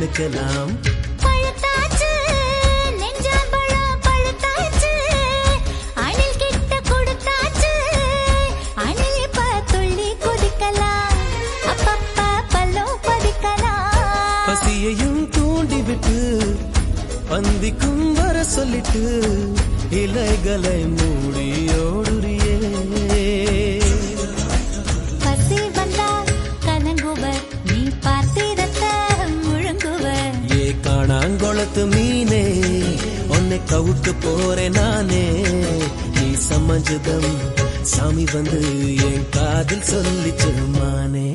இழுக்கலாம். பசியையும் தூண்டிவிட்டு பந்திக்கும் வர சொல்லிட்டு இலைகளை மூடி ஓடுறியே. பசி வந்தால் கலங்குவர், நீ பார்த்திரத்த முழுங்குவர். ஏ காணாங்கொளத்து மீனே, உன்னை கவுட்டு போறேன் நானே. நீ சமஞ்சதம் சாமி வந்து என் காதில் சொல்லிச்சிருமானே.